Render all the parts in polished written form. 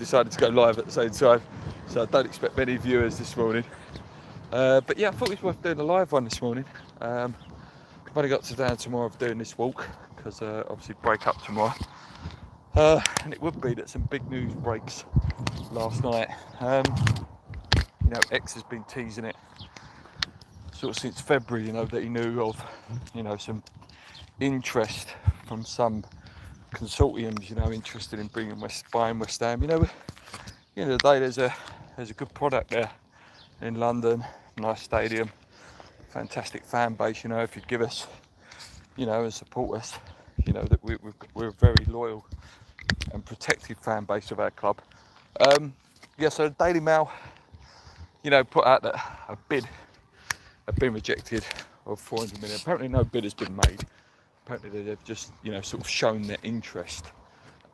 decided to go live at the same time, so I don't expect many viewers this morning. But yeah, I thought it was worth doing a live one this morning. I've only got down tomorrow of doing this walk because obviously break up tomorrow. And it would be that some big news breaks last night. You know, X has been teasing it sort of since February, you know, that he knew of, you know, some interest from some consortiums, you know, interested in bringing buying West Ham. You know, the end of the day, there's a good product there in London, nice stadium, fantastic fan base. You know, if you give us, you know, and support us, you know, that we're a very loyal and protective fan base of our club. Yeah, so the Daily Mail, you know, put out that a bid had been rejected of 400 million. Apparently no bid has been made. Apparently they've just, you know, sort of shown their interest.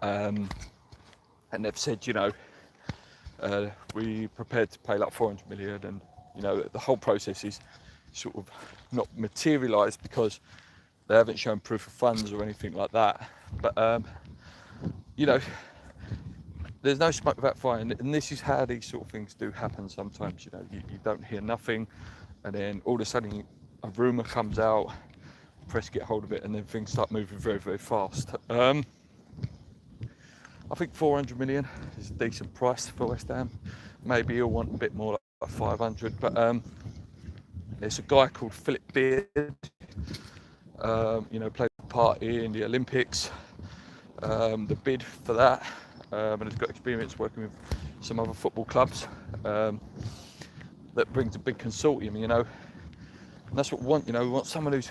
And they've said, you know, we prepared to pay like 400 million, and, you know, the whole process is sort of not materialised because they haven't shown proof of funds or anything like that. But, you know, there's no smoke without fire, and this is how these sort of things do happen sometimes. You know, you don't hear nothing, and then all of a sudden a rumour comes out, press get hold of it, and then things start moving very, very fast. I think 400 million is a decent price for West Ham. Maybe he'll want a bit more, like 500, but there's a guy called Philip Beard, you know, played a part in the Olympics, the bid for that, and has got experience working with some other football clubs, that brings a big consortium, you know, and that's what we want. You know, we want someone who's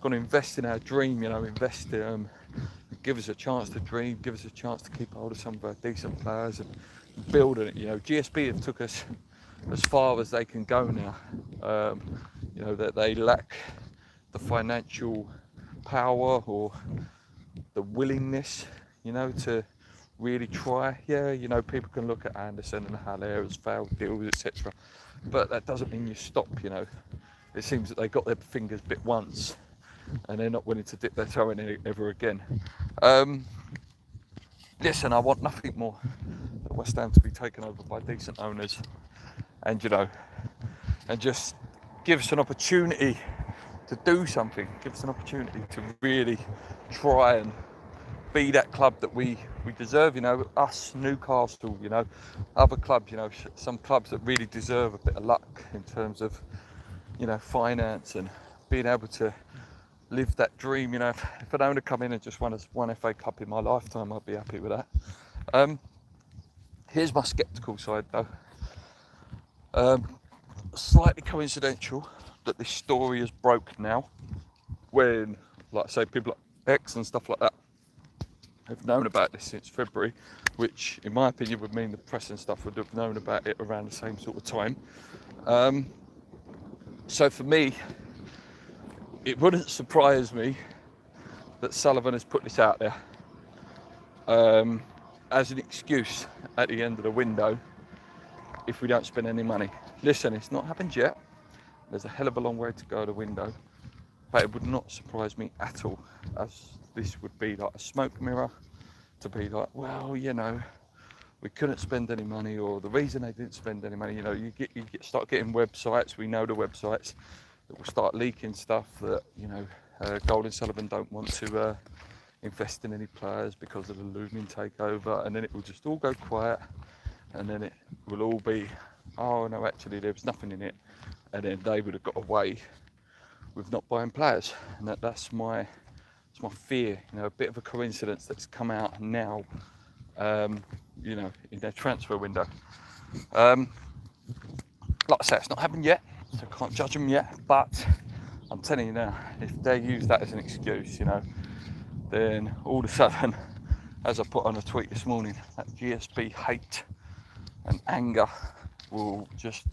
going to invest in our dream, you know, give us a chance to dream, give us a chance to keep hold of some of our decent players and build on it. You know, GSB have took us as far as they can go now. You know, that they lack the financial power or the willingness, you know, to really try. Yeah, you know, people can look at Anderson and Hollah as failed deals, etc. But that doesn't mean you stop, you know. It seems that they got their fingers bit once and they're not willing to dip their toe in it ever again. Listen, I want nothing more than West Ham to be taken over by decent owners, and, you know, and just give us an opportunity to do something, give us an opportunity to really try and be that club that we deserve. You know, us, Newcastle, you know, other clubs, you know, some clubs that really deserve a bit of luck in terms of, you know, finance and being able to live that dream. You know, if an owner come in and just won one FA Cup in my lifetime, I'd be happy with that. Here's my sceptical side though. Slightly coincidental that this story is broke now, when, like I say, people like X and stuff like that have known about this since February, which in my opinion would mean the press and stuff would have known about it around the same sort of time. So for me, it wouldn't surprise me that Sullivan has put this out there as an excuse at the end of the window if we don't spend any money. Listen, it's not happened yet. There's a hell of a long way to go to the window, but it would not surprise me at all, as this would be like a smoke mirror to be like, well, you know, we couldn't spend any money, or the reason they didn't spend any money. You know, you start getting websites. We know the websites that will start leaking stuff that, you know, Gold and Sullivan don't want to invest in any players because of the looming takeover, and then it will just all go quiet, and then it will all be, oh no, actually there was nothing in it, and then they would have got away with not buying players. And that's my fear. You know, a bit of a coincidence that's come out now, you know, in their transfer window. Like I say, it's not happened yet, so I can't judge them yet, but I'm telling you now, if they use that as an excuse, you know, then all of a sudden, as I put on a tweet this morning, that GSB hate and anger will just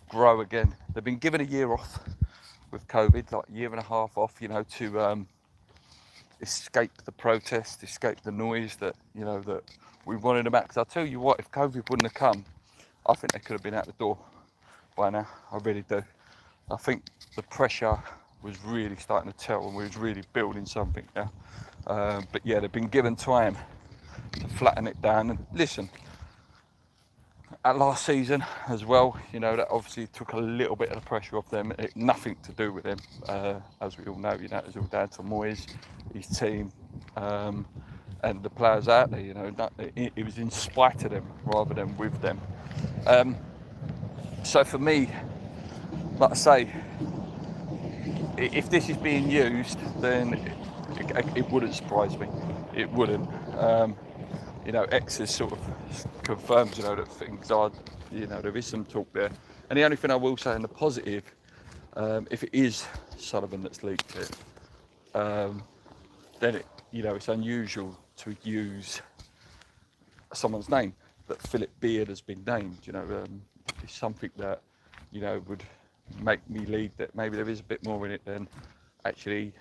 grow again. They've been given a year off with COVID, like a year and a half off, you know, to escape the protest, escape the noise that, you know, that we wanted them out. Because I'll tell you what, if COVID wouldn't have come, I think they could have been out the door by now. I really do. I think the pressure was really starting to tell, and we was really building something now. But yeah, they've been given time to flatten it down. And listen, at last season as well. You know, that obviously took a little bit of the pressure off them. Nothing to do with them, as we all know. You know, it was all down to Moyes, his team, and the players out there. You know, it was in spite of them rather than with them. So for me, like I say, if this is being used, then it wouldn't surprise me. It wouldn't. You know, X has sort of confirmed, you know, that things are, you know, there is some talk there. And the only thing I will say in the positive, if it is Sullivan that's leaked it, then it, you know, it's unusual to use someone's name, that Philip Beard has been named. You know, it's something that, you know, would make me lead that maybe there is a bit more in it than actually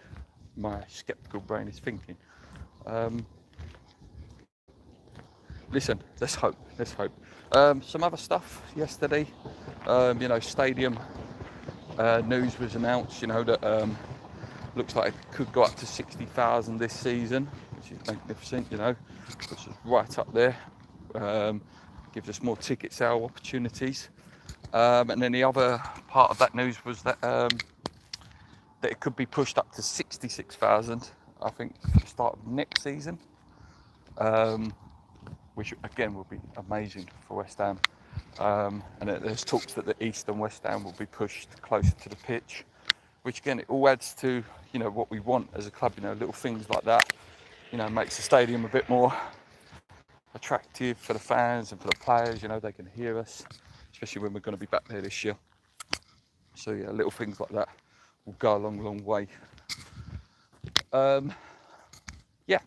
my sceptical brain is thinking. Listen, let's hope. Some other stuff yesterday, you know, stadium news was announced, you know, that looks like it could go up to 60,000 this season, which is magnificent, you know, which is right up there. Gives us more ticket sale opportunities. And then the other part of that news was that that it could be pushed up to 66,000, I think, for the start of next season. Which again will be amazing for West Ham. And there's talks that the East and West Ham will be pushed closer to the pitch, which again, it all adds to, you know, what we want as a club. You know, little things like that, you know, makes the stadium a bit more attractive for the fans and for the players. You know, they can hear us, especially when we're going to be back there this year. So yeah, little things like that will go a long way. Yeah,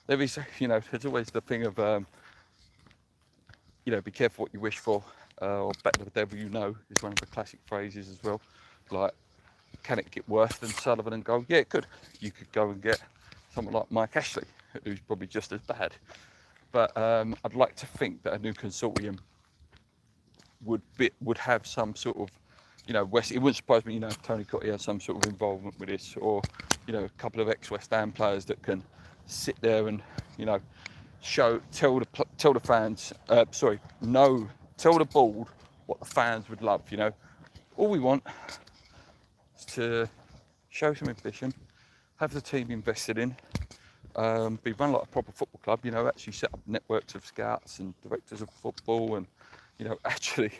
there is, you know, there's always the thing of, you know, be careful what you wish for, or better the devil you know, is one of the classic phrases as well. Like, can it get worse than Sullivan and Gold? Yeah, it could. You could go and get someone like Mike Ashley, who's probably just as bad. But I'd like to think that a new consortium would have some sort of, you know, it wouldn't surprise me, you know, if Tony Cottee has some sort of involvement with this, or, you know, a couple of ex-West Ham players that can sit there and, you know, tell the fans, tell the board what the fans would love. You know, all we want is to show some ambition, have the team invested in, be run like a proper football club. You know, actually set up networks of scouts and directors of football, and, you know, actually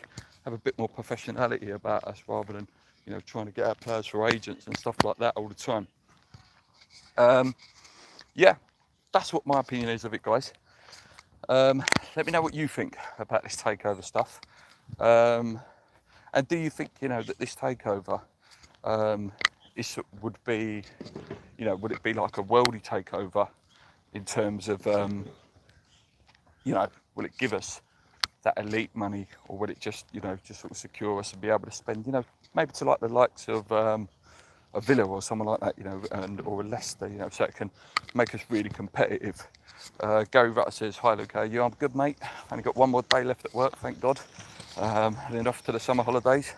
have a bit more professionality about us rather than, you know, trying to get our players for agents and stuff like that all the time. Yeah, that's what my opinion is of it, guys. Let me know what you think about this takeover stuff. And do you think, you know, that this takeover would be, you know, would it be like a worldy takeover in terms of, you know, will it give us that elite money, or will it just, you know, just sort of secure us and be able to spend, you know, maybe to like the likes of a Villa or someone like that, you know, or a Leicester, you know, so it can make us really competitive. Gary Rutter says, hi Luke, how are you? I'm good, mate. Only got one more day left at work, thank God. And then off to the summer holidays.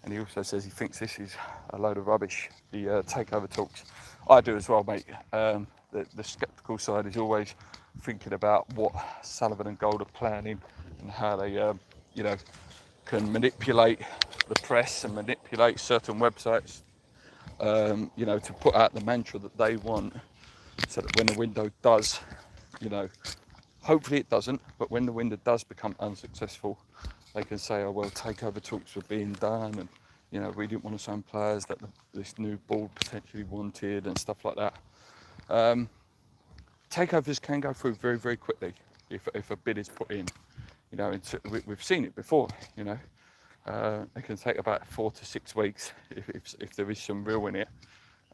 And he also says he thinks this is a load of rubbish, the takeover talks. I do as well, mate. The sceptical side is always thinking about what Sullivan and Gold are planning and how they, you know, can manipulate the press and manipulate certain websites, you know, to put out the mantra that they want, so that when the window does, you know, hopefully it doesn't, but when the window does become unsuccessful, they can say, oh well, takeover talks were being done, and, you know, we didn't want to sign players that this new board potentially wanted and stuff like that. Takeovers can go through very quickly if a bid is put in. You know, we've seen it before. You know, it can take about 4 to 6 weeks if there is some real in it.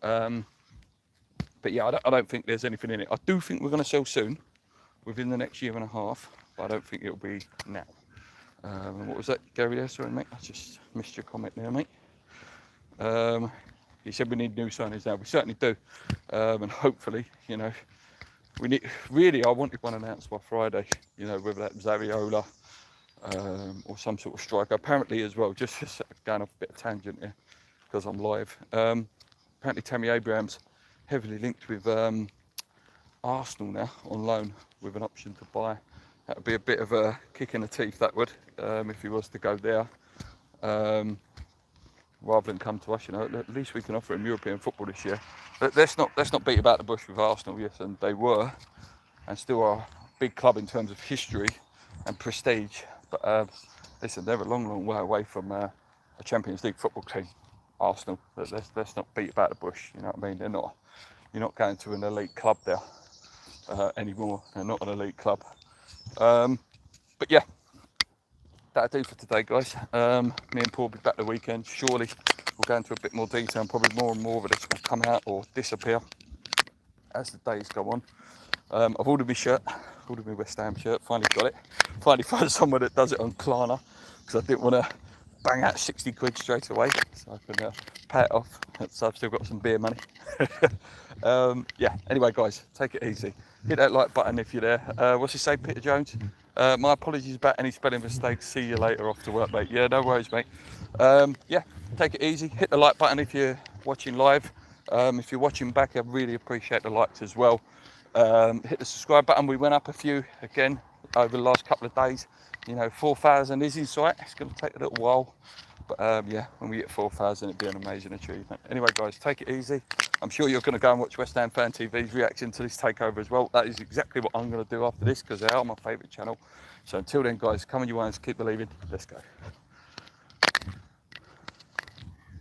But yeah, I don't think there's anything in it. I do think we're going to sell soon, within the next year and a half, but I don't think it'll be now. What was that, Gary? There, sorry, mate. I just missed your comment there, mate. He said we need new signings now. We certainly do, and hopefully, you know, we need. Really, I wanted one announced by Friday. You know, whether that was Hollah, or some sort of striker. Apparently, as well, just going off a bit of tangent here because I'm live. Apparently, Tammy Abraham's heavily linked with Arsenal now on loan, with an option to buy That would be a bit of a kick in the teeth, that would, if he was to go there. Rather than come to us, you know, at least we can offer him European football this year. Let's not beat about the bush with Arsenal, yes, and they were, and still are a big club in terms of history and prestige. But listen, they're a long way away from a Champions League football team, Arsenal. Let's not beat about the bush, you know what I mean? They're not. You're not going to an elite club there anymore. They're not an elite club. But yeah, that'll do for today, guys. Me and Paul will be back the weekend. Surely we'll go into a bit more detail, and probably more and more of this will come out or disappear as the days go on. I've ordered my shirt, ordered my West Ham shirt, finally got it. Finally found someone that does it on Klarna, because I didn't want to bang out 60 quid straight away, so I can pay it off. So I've still got some beer money. Yeah, anyway, guys, take it easy. Hit that like button if you're there. What's he say, Peter Jones? My apologies about any spelling mistakes. See you later, off to work, mate. Yeah, no worries, mate. Yeah, take it easy. Hit the like button if you're watching live. If you're watching back, I really appreciate the likes as well. Hit the subscribe button. We went up a few again over the last couple of days. You know, 4,000 is in sight. It's going to take a little while, but yeah, when we get 4,000, it'd be an amazing achievement. Anyway, guys, take it easy. I'm sure you're going to go and watch West Ham Fan TV's reaction to this takeover as well. That is exactly what I'm going to do after this, because they are my favourite channel. So until then, guys, come on, you ones, keep believing. Let's go.